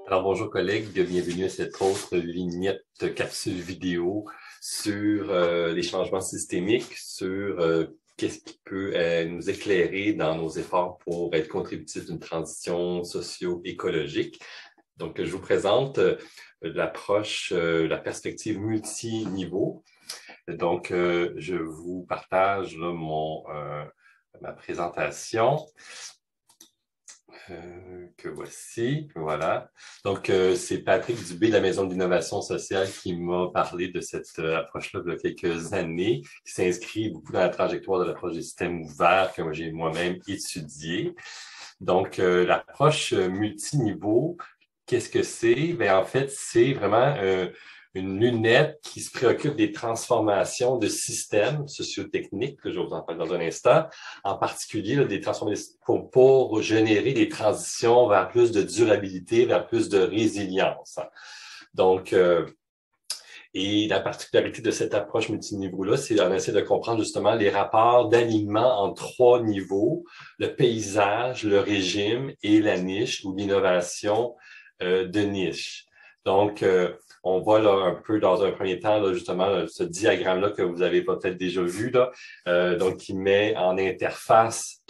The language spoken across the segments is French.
Alors, bonjour collègues, bienvenue à cette autre vignette capsule vidéo sur les changements systémiques, sur qu'est-ce qui peut nous éclairer dans nos efforts pour être contributifs d'une transition socio-écologique. Donc, je vous présente l'approche, la perspective multiniveau. Donc, je vous partage là, ma présentation. Que voici, voilà. Donc, c'est Patrick Dubé de la Maison de l'innovation sociale qui m'a parlé de cette approche-là il y a quelques années, qui s'inscrit beaucoup dans la trajectoire de l'approche des systèmes ouverts que j'ai moi-même étudié. Donc, l'approche multiniveau, qu'est-ce que c'est? En fait, c'est vraiment une lunette qui se préoccupe des transformations de systèmes sociotechniques, que je vais vous en parler dans un instant, en particulier là, des transformations pour générer des transitions vers plus de durabilité, vers plus de résilience. Donc, et la particularité de cette approche multiniveau-là, c'est qu'on essaie de comprendre justement les rapports d'alignement en trois niveaux, le paysage, le régime et la niche ou l'innovation de niche. Donc, on voit là un peu dans un premier temps là, justement là, ce diagramme-là que vous avez peut-être déjà vu là, donc qui met en interface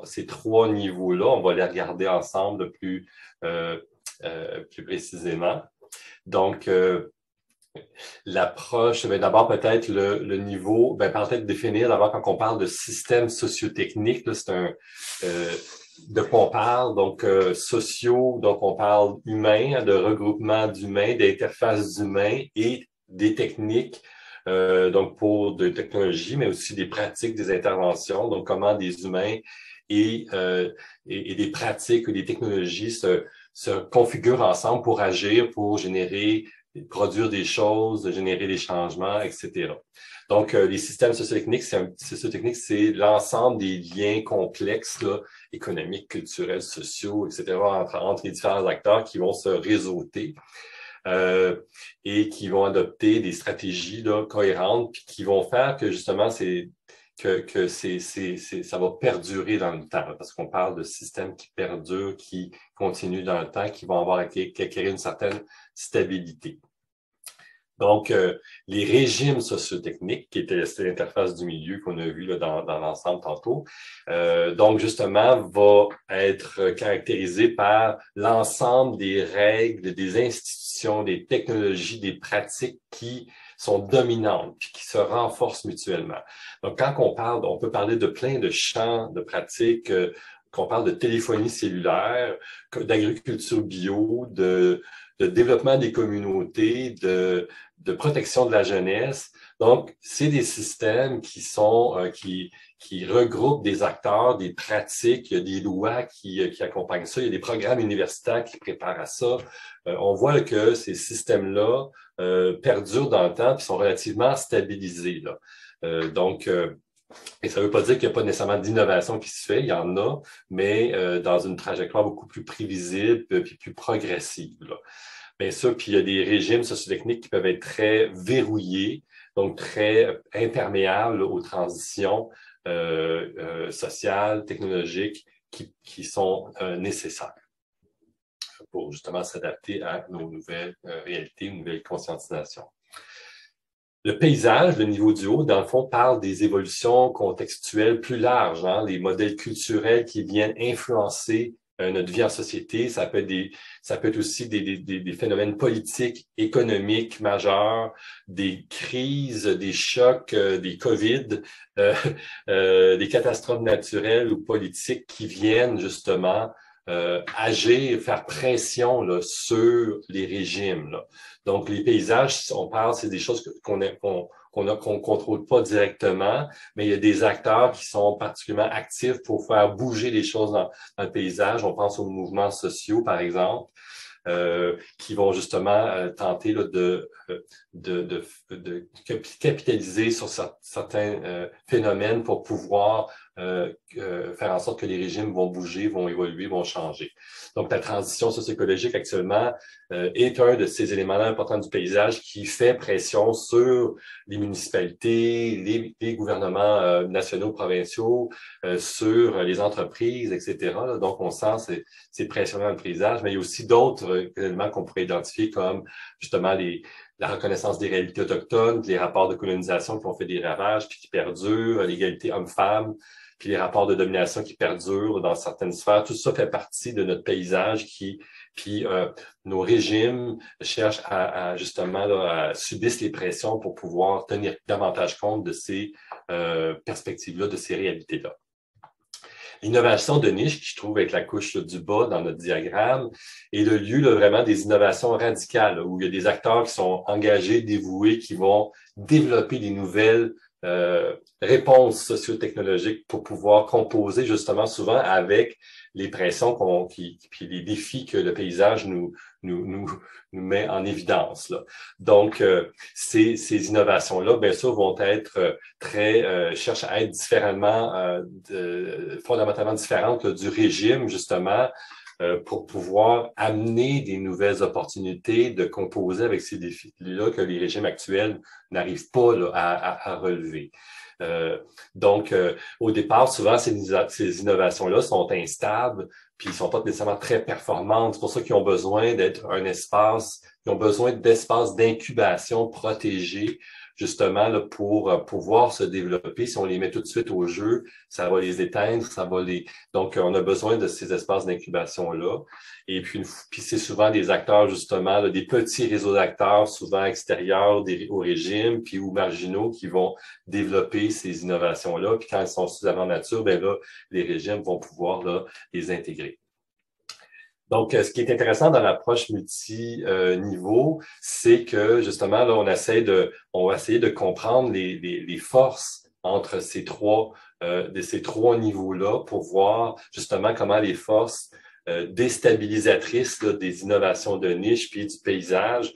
ces trois niveaux-là. On va les regarder ensemble plus précisément. Donc, l'approche, d'abord peut-être le niveau, peut-être définir d'abord quand on parle de système sociotechnique, c'est de quoi on parle, donc sociaux, donc on parle humain, de regroupement d'humains, d'interfaces d'humains et des techniques, donc pour de technologies, mais aussi des pratiques, des interventions, donc comment des humains et des pratiques ou des technologies se configurent ensemble pour agir, pour générer produire des choses, générer des changements, etc. Donc, les systèmes sociotechniques, c'est l'ensemble des liens complexes, là, économiques, culturels, sociaux, etc., entre les différents acteurs qui vont se réseauter et qui vont adopter des stratégies là, cohérentes, puis qui vont faire que justement, ça va perdurer dans le temps, là, parce qu'on parle de systèmes qui perdurent, qui continuent dans le temps, qui vont avoir acquérir une certaine stabilité. Donc, les régimes sociotechniques, qui étaient l'interface du milieu qu'on a vu là, dans l'ensemble tantôt, donc justement, va être caractérisé par l'ensemble des règles, des institutions, des technologies, des pratiques qui sont dominantes, puis qui se renforcent mutuellement. Donc, quand on peut parler de plein de champs de pratiques, qu'on parle de téléphonie cellulaire, d'agriculture bio, de développement des communautés, de protection de la jeunesse. Donc, c'est des systèmes qui regroupent des acteurs, des pratiques, il y a des lois qui accompagnent ça, il y a des programmes universitaires qui préparent à ça. On voit que ces systèmes-là perdurent dans le temps et sont relativement stabilisés, là. Et ça ne veut pas dire qu'il n'y a pas nécessairement d'innovation qui se fait, il y en a, mais dans une trajectoire beaucoup plus prévisible et plus progressive, là. Bien sûr, puis il y a des régimes sociotechniques qui peuvent être très verrouillés, donc très imperméables aux transitions sociales, technologiques qui sont nécessaires pour justement s'adapter à nos nouvelles réalités, une nouvelle conscientisation. Le paysage, le niveau du haut, dans le fond, parle des évolutions contextuelles plus larges, hein, les modèles culturels qui viennent influencer notre vie en société. Ça peut être aussi des phénomènes politiques, économiques majeurs, des crises, des chocs, des COVID, des catastrophes naturelles ou politiques qui viennent justement agir, faire pression là, sur les régimes, là. Donc, les paysages, on parle, c'est des choses qu'on contrôle pas directement, mais il y a des acteurs qui sont particulièrement actifs pour faire bouger les choses dans le paysage. On pense aux mouvements sociaux, par exemple, qui vont justement tenter là, de capitaliser sur certains phénomènes pour pouvoir faire en sorte que les régimes vont bouger, vont évoluer, vont changer. Donc, la transition socio-écologique actuellement est un de ces éléments-là importants du paysage qui fait pression sur les municipalités, les gouvernements nationaux, provinciaux, sur les entreprises, etc. Donc, on sent ces pressions dans le paysage, mais il y a aussi d'autres éléments qu'on pourrait identifier comme justement la reconnaissance des réalités autochtones, les rapports de colonisation qui ont fait des ravages puis qui perdurent, l'égalité homme-femme, puis les rapports de domination qui perdurent dans certaines sphères. Tout ça fait partie de notre paysage puis nos régimes cherchent justement là, à subissent les pressions pour pouvoir tenir davantage compte de ces perspectives-là, de ces réalités-là. L'innovation de niche, qui je trouve avec la couche du bas dans notre diagramme, est le lieu là, vraiment des innovations radicales, là, où il y a des acteurs qui sont engagés, dévoués, qui vont développer des nouvelles réponses socio-technologiques pour pouvoir composer justement souvent avec les pressions puis les défis que le paysage nous met en évidence. Là. Donc, ces innovations-là, bien sûr, vont être cherchent à être fondamentalement différentes là, du régime, justement, pour pouvoir amener des nouvelles opportunités de composer avec ces défis-là que les régimes actuels n'arrivent pas là, à relever. Donc, au départ, souvent, ces innovations-là sont instables, puis ils sont pas nécessairement très performantes. C'est pour ça qu'ils ont besoin d'être un espace, ils ont besoin d'espaces d'incubation protégés, justement, là, pour pouvoir se développer. Si on les met tout de suite au jeu, ça va les éteindre, Donc, on a besoin de ces espaces d'incubation-là. Et puis c'est souvent des acteurs, justement, là, des petits réseaux d'acteurs, souvent extérieurs au régime, puis ou marginaux, qui vont développer ces innovations-là. Puis quand elles sont suffisamment matures, ben là, les régimes vont pouvoir là, les intégrer. Donc, ce qui est intéressant dans l'approche multi-niveau, c'est que justement, là, on va essayer de comprendre les forces entre ces trois niveaux-là pour voir justement comment les forces déstabilisatrices là, des innovations de niche puis du paysage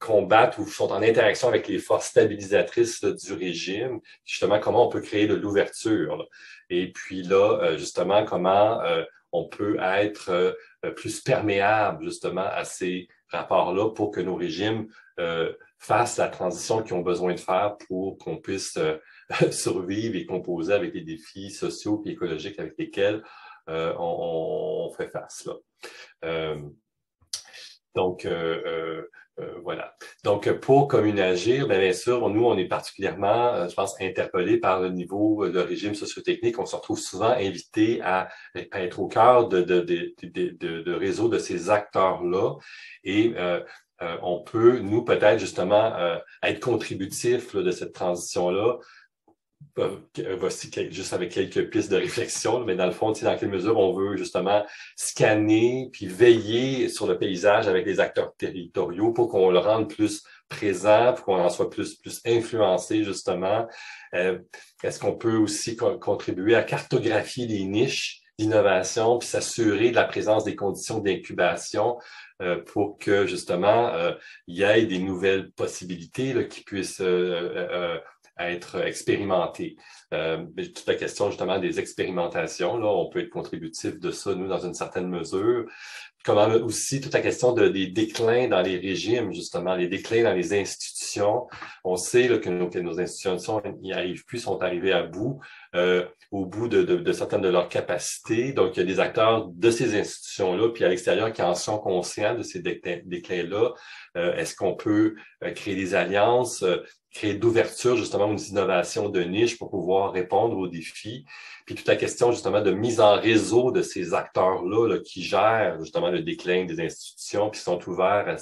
combattent ou sont en interaction avec les forces stabilisatrices là, du régime, justement comment on peut créer de l'ouverture. Et puis là, justement, comment on peut être plus perméable justement à ces rapports-là pour que nos régimes fassent la transition qu'ils ont besoin de faire pour qu'on puisse survivre et composer avec les défis sociaux et écologiques avec lesquels on fait face. Là. Donc, voilà. Donc, pour Communagir, bien sûr, nous, on est particulièrement, je pense, interpellés par le niveau de régime sociotechnique. On se retrouve souvent invités à être au cœur de réseaux de ces acteurs-là. Et on peut, nous, peut-être justement, être contributifs là, de cette transition-là. Voici juste avec quelques pistes de réflexion, mais dans le fond, dans quelle mesure on veut justement scanner puis veiller sur le paysage avec les acteurs territoriaux pour qu'on le rende plus présent, pour qu'on en soit plus influencé justement. Est-ce qu'on peut aussi contribuer à cartographier les niches d'innovation puis s'assurer de la présence des conditions d'incubation pour que justement il y ait des nouvelles possibilités là, qui puissent à être expérimenté. Toute la question justement des expérimentations, là, on peut être contributif de ça, nous, dans une certaine mesure. Comment aussi toute la question des déclins dans les régimes, justement, les déclins dans les institutions. On sait là, que nos institutions n'y arrivent plus, sont arrivées à bout, au bout de certaines de leurs capacités. Donc, il y a des acteurs de ces institutions-là, puis à l'extérieur, qui en sont conscients de ces déclins-là. Est-ce qu'on peut créer des alliances, créer d'ouverture justement aux innovations de niche pour pouvoir répondre aux défis? Puis toute la question justement de mise en réseau de ces acteurs-là là, qui gèrent justement le déclin des institutions, puis sont ouverts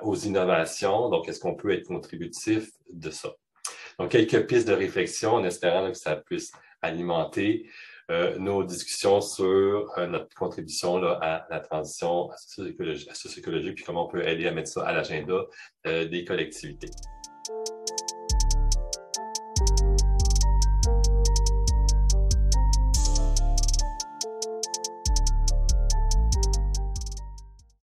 aux innovations. Donc, est-ce qu'on peut être contributif de ça? Donc, quelques pistes de réflexion en espérant là, que ça puisse alimenter nos discussions sur notre contribution là, à la transition socio-écologique, puis comment on peut aider à mettre ça à l'agenda des collectivités.